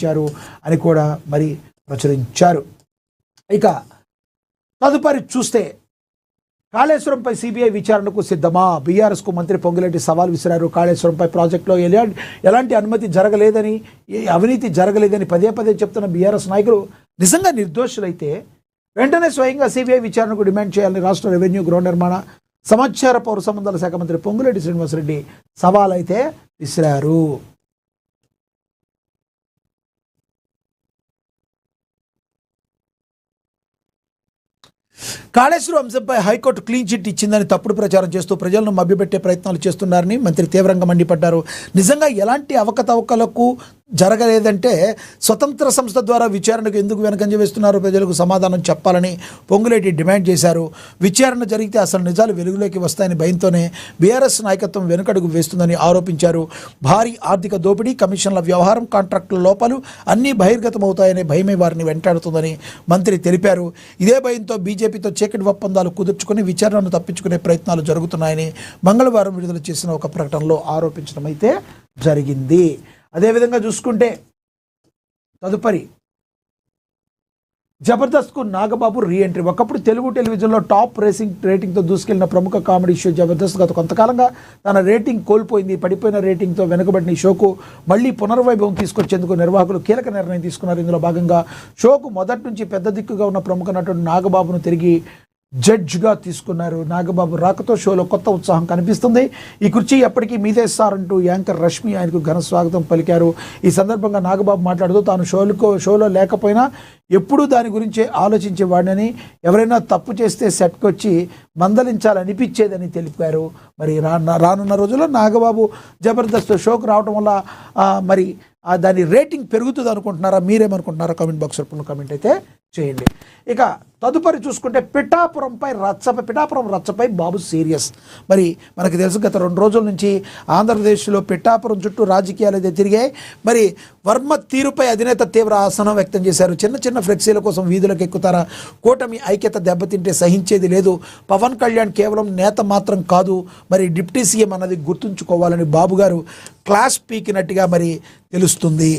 ఇచ్చారు అని కూడా మరి ప్రచురించారు. ఇక తదుపరి చూస్తే కాళేశ్వరంపై సిబిఐ విచారణకు సిద్ధమా? బీఆర్ఎస్కు మంత్రి పొంగులేటి సవాల్ విసిరారు. కాళేశ్వరంపై ప్రాజెక్టులో ఎలాంటి అనుమతి జరగలేదని, అవినీతి జరగలేదని పదే పదే చెప్తున్న బీఆర్ఎస్ నాయకులు నిజంగా నిర్దోషులైతే వెంటనే స్వయంగా సిబిఐ విచారణకు డిమాండ్ చేయాలని రాష్ట్ర రెవెన్యూ, గృహ నిర్మాణ, సమాచార పౌర సంబంధాల శాఖ మంత్రి పొంగులేటి శ్రీనివాసరెడ్డి సవాల్ అయితే విసిరారు. కాళేశ్వరం అంశంపై హైకోర్టు క్లీన్ చిట్ ఇచ్చిందని తప్పుడు ప్రచారం చేస్తూ ప్రజలను మభ్యపెట్టే ప్రయత్నాలు చేస్తున్నారని మంత్రి తీవ్రంగా మండిపడ్డారు. నిజంగా ఎలాంటి అవకతవకలకు జరగలేదంటే స్వతంత్ర సంస్థ ద్వారా విచారణకు ఎందుకు వెనకంజ వేస్తున్నారు? ప్రజలకు సమాధానం చెప్పాలని పొంగులేటి డిమాండ్ చేశారు. విచారణ జరిగితే అసలు నిజాలు వెలుగులోకి వస్తాయని భయంతోనే బీఆర్ఎస్ నాయకత్వం వెనుకడుగు వేస్తుందని ఆరోపించారు. భారీ ఆర్థిక దోపిడీ, కమిషన్ల వ్యవహారం, కాంట్రాక్టుల లోపాలు అన్నీ బహిర్గతమవుతాయనే భయమే వారిని వెంటాడుతుందని మంత్రి తెలిపారు. ఇదే భయంతో బీజేపీతో చీకటి ఒప్పందాలు కుదుర్చుకుని విచారణను తప్పించుకునే ప్రయత్నాలు జరుగుతున్నాయని మంగళవారం విడుదల చేసిన ఒక ప్రకటనలో ఆరోపించడం అయితే జరిగింది. అదేవిధంగా చూసుకుంటే తదుపరి జబర్దస్త్కు నాగబాబు రీఎంట్రీ. ఒకప్పుడు తెలుగు టెలివిజన్లో టాప్ రేటింగ్తో దూసుకెళ్లిన ప్రముఖ కామెడీ షో జబర్దస్త్ గత కొంతకాలంగా తన రేటింగ్ కోల్పోయింది. పడిపోయిన రేటింగ్తో వెనుకబడిన ఈ షోకు మళ్లీ పునర్వైభవం తీసుకొచ్చేందుకు నిర్వాహకులు కీలక నిర్ణయం తీసుకున్నారు. ఇందులో భాగంగా షోకు మొదటి నుంచి పెద్ద దిక్కుగా ఉన్న ప్రముఖ నటుడు నాగబాబును తిరిగి జడ్జ్గా తీసుకున్నారు. నాగబాబు రాకతో షోలో కొత్త ఉత్సాహం కనిపిస్తుంది. ఈ కుర్చీ ఎప్పటికీ మీదే సార్ అంటూ యాంకర్ రష్మి ఆయనకు ఘన స్వాగతం పలికారు. ఈ సందర్భంగా నాగబాబు మాట్లాడుతూ తాను షోలో లేకపోయినా ఎప్పుడూ దాని గురించే ఆలోచించేవాడినని, ఎవరైనా తప్పు చేస్తే సెట్కి వచ్చి మందలించాలనిపించేదని తెలిపారు. మరి రానున్న రోజుల్లో నాగబాబు జబర్దస్త్ షోకు రావడం వల్ల మరి దాని రేటింగ్ పెరుగుతుంది అనుకుంటున్నారా? మీరేమనుకుంటున్నారా? కామెంట్ బాక్స్ రూపంలో కామెంట్ అయితే చేయండి. ఇక తదుపరి చూసుకుంటే పిఠాపురం రచ్చపై బాబు సీరియస్. మరి మనకు తెలుసు గత 2 రోజుల నుంచి ఆంధ్రప్రదేశ్లో పిఠాపురం చుట్టూ రాజకీయాలు అయితే తిరిగాయి. మరి వర్మ తీరుపై అధినేత తీవ్ర ఆసనం వ్యక్తం చేశారు. చిన్న ఫ్లెక్సీల కోసం వీధులకు ఎక్కుతారా? కూటమి ఐక్యత దెబ్బతింటే సహించేది లేదు. పవన్ కళ్యాణ్ కేవలం నేత మాత్రం కాదు, మరి డిప్యూటీ సీఎం అన్నది గుర్తుంచుకోవాలని బాబు గారు క్లాస్ పీకినట్టుగా మరి తెలుస్తుంది.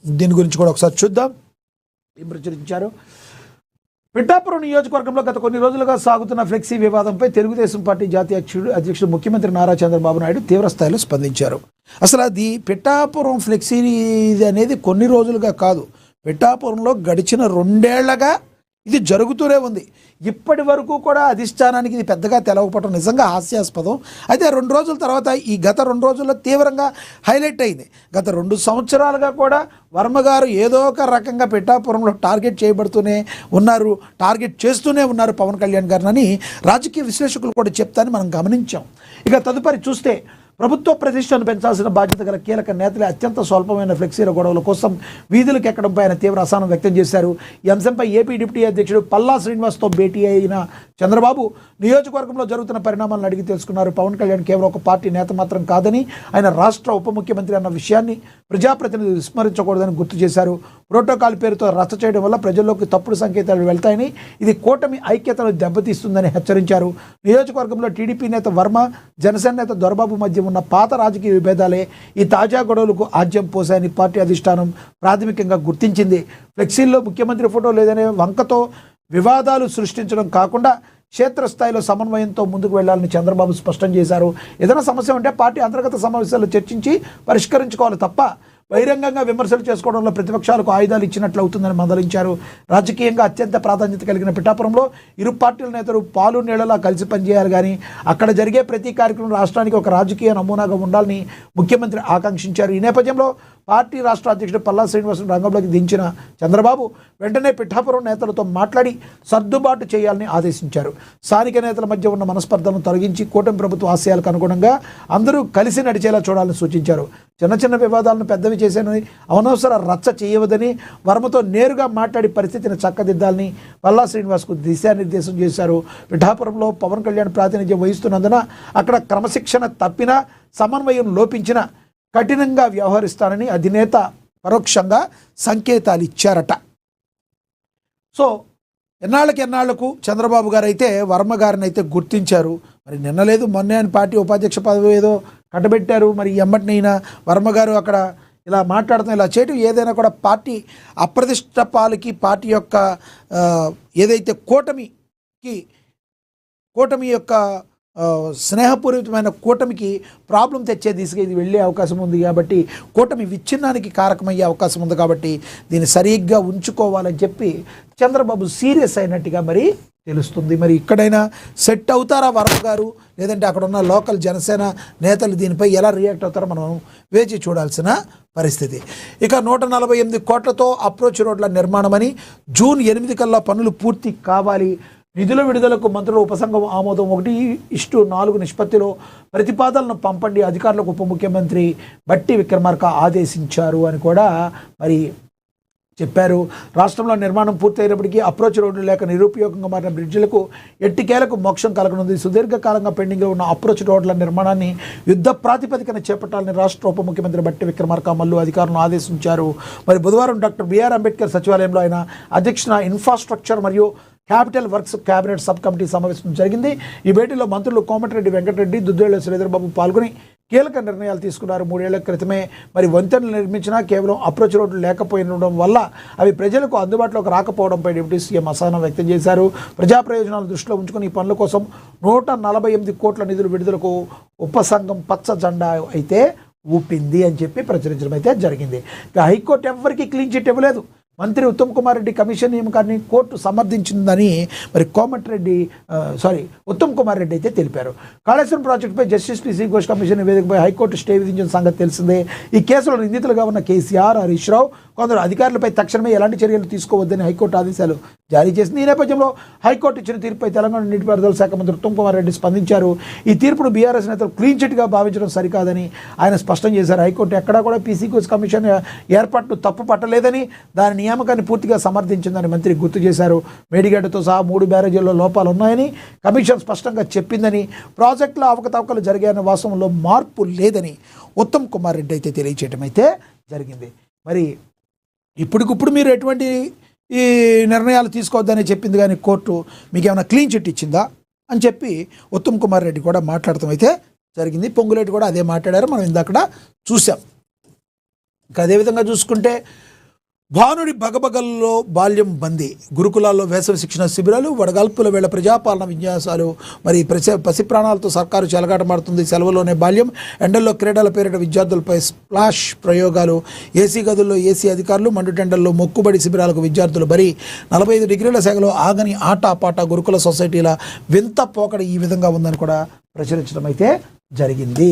దీని గురించి కూడా ఒకసారి చూద్దాం. ఏం ప్రచురించారు? పిఠాపురం నియోజకవర్గంలో గత కొన్ని రోజులుగా సాగుతున్న ఫ్లెక్సీ వివాదంపై తెలుగుదేశం పార్టీ జాతీయ అధ్యక్షుడు ముఖ్యమంత్రి నారా చంద్రబాబు నాయుడు తీవ్రస్థాయిలో స్పందించారు. అసలు అది పిఠాపురం ఫ్లెక్సీ అనేది కొన్ని రోజులుగా కాదు, పిఠాపురంలో గడిచిన 2 ఏళ్లగా ఇది జరుగుతూనే ఉంది. ఇప్పటి వరకు కూడా అధిష్టానానికి ఇది పెద్దగా తెలవకపోవడం నిజంగా హాస్యాస్పదం. అయితే 2 రోజుల తర్వాత ఈ గత 2 రోజుల్లో తీవ్రంగా హైలైట్ అయింది. గత 2 సంవత్సరాలుగా కూడా వర్మ గారు ఏదో ఒక రకంగా పిఠాపురంలో టార్గెట్ చేయబడుతూనే ఉన్నారు, టార్గెట్ చేస్తూనే ఉన్నారు పవన్ కళ్యాణ్ గారిని రాజకీయ విశ్లేషకులు కూడా చెప్తారని మనం గమనించాం. ఇక తదుపరి చూస్తే ప్రభుత్వ ప్రతిష్టను పెంచాల్సిన బాధ్యత గల కీలక నేతలే అత్యంత స్వల్పమైన ఫ్లెక్సీల గొడవల కోసం వీధులకు ఎక్కడంపై ఆయన తీవ్ర అసహనం వ్యక్తం చేశారు. ఈ అంశంపై ఏపీ డిప్యూటీ అధ్యక్షుడు పల్లా శ్రీనివాస్తో భేటీ అయిన చంద్రబాబు నియోజకవర్గంలో జరుగుతున్న పరిణామాలను అడిగి తెలుసుకున్నారు. పవన్ కళ్యాణ్ కేవలం ఒక పార్టీ నేత మాత్రం కాదని, ఆయన రాష్ట్ర ఉప ముఖ్యమంత్రి అన్న విషయాన్ని ప్రజాప్రతినిధులు విస్మరించకూడదని గుర్తు చేశారు. ప్రోటోకాల్ పేరుతో రచ్చ చేయడం వల్ల ప్రజల్లోకి తప్పుడు సంకేతాలు వెళ్తాయని, ఇది కూటమి ఐక్యతను దెబ్బతీస్తుందని హెచ్చరించారు. నియోజకవర్గంలో టీడీపీ నేత వర్మ, జనసేన నేత దొరబాబు మధ్య ఉన్న పాత రాజకీయ విభేదాలే ఈ తాజా గొడవలకు ఆజ్యం పోసాయని పార్టీ అధిష్టానం ప్రాథమికంగా గుర్తించింది. ఫ్లెక్సీల్లో ముఖ్యమంత్రి ఫోటో లేదనే వంకతో వివాదాలు సృష్టించడం కాకుండా క్షేత్రస్థాయిలో సమన్వయంతో ముందుకు వెళ్లాలని చంద్రబాబు స్పష్టం చేశారు. ఏదైనా సమస్య ఉంటే పార్టీ అంతర్గత సమావేశాల్లో చర్చించి పరిష్కరించుకోవాలి తప్ప బహిరంగంగా విమర్శలు చేసుకోవడంలో ప్రతిపక్షాలకు ఆయుధాలు ఇచ్చినట్లు అవుతుందని మందలించారు. రాజకీయంగా అత్యంత ప్రాధాన్యత కలిగిన పిఠాపురంలో ఇరు పార్టీల నేతలు పాలు నీళ్లలా కలిసి పనిచేయాలి, కానీ అక్కడ జరిగే ప్రతి కార్యక్రమం రాష్ట్రానికి ఒక రాజకీయ నమూనాగా ఉండాలని ముఖ్యమంత్రి ఆకాంక్షించారు. ఈ నేపథ్యంలో పార్టీ రాష్ట్ర అధ్యక్షుడు పల్లా శ్రీనివాసరెడ్డి రంగంలోకి దించిన చంద్రబాబు వెంటనే పిఠాపురం నేతలతో మాట్లాడి సర్దుబాటు చేయాలని ఆదేశించారు. స్థానిక నేతల మధ్య ఉన్న మనస్పర్ధలను తొలగించి కూటమి ప్రభుత్వ ఆశయాలకు అనుగుణంగా అందరూ కలిసి నడిచేలా చూడాలని సూచించారు. చిన్న వివాదాలను పెద్దవి చేశానని, అనవసర రచ్చ చేయవద్దని, వర్మతో నేరుగా మాట్లాడి పరిస్థితిని చక్కదిద్దాలని పల్లా శ్రీనివాస్కు దిశానిర్దేశం చేశారు. పిఠాపురంలో పవన్ కళ్యాణ్ ప్రాతినిధ్యం వహిస్తున్నందున అక్కడ క్రమశిక్షణ తప్పినా, సమన్వయం లోపించిన కఠినంగా వ్యవహరిస్తానని అధినేత పరోక్షంగా సంకేతాలు ఇచ్చారట. సో ఎన్నాళ్లకు చంద్రబాబు గారు అయితే వర్మ గారిని అయితే గుర్తించారు. మరి నిన్న లేదు మొన్నే ఆయన పార్టీ ఉపాధ్యక్ష పదవి ఏదో కట్టబెట్టారు. మరి ఎమ్మటినైనా వర్మ గారు అక్కడ ఇలా మాట్లాడటం, ఇలా చేయటం ఏదైనా కూడా పార్టీ అప్రతిష్ట పాలకి, పార్టీ యొక్క ఏదైతే కూటమి యొక్క స్నేహపూరితమైన కూటమికి ప్రాబ్లం తెచ్చే దిశగా ఇది వెళ్ళే అవకాశం ఉంది. కాబట్టి కూటమి విచ్ఛిన్నానికి కారకమయ్యే అవకాశం ఉంది. కాబట్టి దీన్ని సరిగ్గా ఉంచుకోవాలని చెప్పి చంద్రబాబు సీరియస్ అయినట్టుగా మరి తెలుస్తుంది. మరి ఇక్కడైనా సెట్ అవుతారా వరద గారు, లేదంటే అక్కడ ఉన్న లోకల్ జనసేన నేతలు దీనిపై ఎలా రియాక్ట్ అవుతారో మనం వేచి చూడాల్సిన పరిస్థితి. ఇక 148 కోట్లతో అప్రోచ్ రోడ్ల నిర్మాణమని, జూన్ 8 కల్లా పనులు పూర్తి కావాలి, నిధుల విడుదలకు మంత్రుల ఉపసంఘం ఆమోదం 1:4 నిష్పత్తిలో ప్రతిపాదనలను పంపండి, అధికారులకు ఉప ముఖ్యమంత్రి బట్టి విక్రమార్క ఆదేశించారు అని కూడా మరి చెప్పారు. రాష్ట్రంలో నిర్మాణం పూర్తయినప్పటికీ అప్రోచ్ రోడ్లు లేక నిరుపయోగంగా మారిన బ్రిడ్జిలకు ఎట్టికేలకు మోక్షం కలగనుంది. సుదీర్ఘకాలంగా పెండింగ్లో ఉన్న అప్రోచ్ రోడ్ల నిర్మాణాన్ని యుద్ధ ప్రాతిపదికన చేపట్టాలని రాష్ట్ర ఉప ముఖ్యమంత్రి బట్టి విక్రమార్క మల్లు అధికారులను ఆదేశించారు. మరి బుధవారం డాక్టర్ బిఆర్ అంబేద్కర్ సచివాలయంలో ఆయన అధ్యక్షన ఇన్ఫ్రాస్ట్రక్చర్ మరియు capital works cabinet sub committee సమావేశం జరిగింది. ఈ భేటీలో మంత్రులు కోమటిరెడ్డి వెంకటరెడ్డి, దుద్దేళ్ల శ్రీధర్బాబు పాల్గొని కీలక నిర్ణయాలు తీసుకున్నారు. 3 ఏళ్ల క్రితమే మరి వంతెనలు నిర్మించినా కేవలం అప్రోచ్ రోడ్లు లేకపోవడం వల్ల అవి ప్రజలకు అందుబాటులోకి రాకపోవడంపై డిప్యూటీ సీఎం అసహనం వ్యక్తం చేశారు. ప్రజా ప్రయోజనాలు దృష్టిలో ఉంచుకుని ఈ పనుల కోసం 148 కోట్ల నిధులు విడుదలకు ఉపసంఘం పచ్చ జెండా అయితే ఊపింది అని చెప్పి ప్రచురించడం అయితే జరిగింది. ఇక హైకోర్టు ఎవరికి క్లీన్ చిట్ ఇవ్వలేదు. మంత్రి ఉత్తమ్ కుమార్ రెడ్డి కమిషన్ నియామకాన్ని కోర్టు సమర్థించిందని మరి ఉత్తమ్ కుమార్ రెడ్డి అయితే తెలిపారు. కాళేశ్వరం ప్రాజెక్టుపై జస్టిస్ పిసి ఘోష్ కమిషన్ నివేదికపై హైకోర్టు స్టే విధించిన సంగతి తెలిసిందే. ఈ కేసులో నిందితులుగా ఉన్న కేసీఆర్, హరీష్ రావు, కొందరు అధికారులపై తక్షణమే ఎలాంటి చర్యలు తీసుకోవద్దని హైకోర్టు ఆదేశాలు జారీ చేసింది. ఈ నేపథ్యంలో హైకోర్టు ఇచ్చిన తీర్పుపై తెలంగాణ నీటిపారుదల శాఖ మంత్రి ఉత్తమ్ కుమార్ రెడ్డి స్పందించారు. ఈ తీర్పును బీఆర్ఎస్ నేతలు క్లీన్ చిట్గా భావించడం సరికాదని ఆయన స్పష్టం చేశారు. హైకోర్టు ఎక్కడా కూడా పీసీ ఘోష్ కమిషన్ ఏర్పాటును తప్పు పట్టలేదని, దాని నియామకాన్ని పూర్తిగా సమర్థించిందని మంత్రి గుర్తు చేశారు. మేడిగడ్డతో సహా 3 బ్యారేజీల్లో లోపాలు ఉన్నాయని కమిషన్ స్పష్టంగా చెప్పిందని, ప్రాజెక్టులో అవకతవకలు జరిగాయన్న వాస్తవంలో మార్పు లేదని ఉత్తమ్ కుమార్ రెడ్డి అయితే తెలియచేయడం అయితే జరిగింది. మరి ఇప్పటికిప్పుడు మీరు ఎటువంటి ఈ నిర్ణయాలు తీసుకోవద్దని చెప్పింది, కానీ కోర్టు మీకు ఏమైనా క్లీన్ చిట్ ఇచ్చిందా అని చెప్పి ఉత్తమ్ కుమార్ రెడ్డి కూడా మాట్లాడటం అయితే జరిగింది. పొంగులేటి కూడా అదే మాట్లాడారు, మనం ఇందాక చూసాం. ఇంకా అదేవిధంగా చూసుకుంటే భానుడి భగభగల్లో బాల్యం బందీ, గురుకులాల్లో వేసవి శిక్షణ శిబిరాలు, వడగాల్పుల వేళ ప్రజాపాలన విన్యాసాలు, మరి పసి ప్రాణాలతో సర్కారు చెలగాటమాడుతుంది. సెలవులోనే బాల్యం, ఎండల్లో క్రీడల పేరిట విద్యార్థులపై స్ప్లాష్ ప్రయోగాలు, ఏసీ గదుల్లో ఏసీ అధికారులు, మండుటెండల్లో మొక్కుబడి శిబిరాలకు విద్యార్థులు బరి, 45 డిగ్రీల సేగలో ఆగని ఆట గురుకుల సొసైటీల వింత పోకడ ఈ విధంగా ఉందని కూడా ప్రచురించడం అయితే జరిగింది.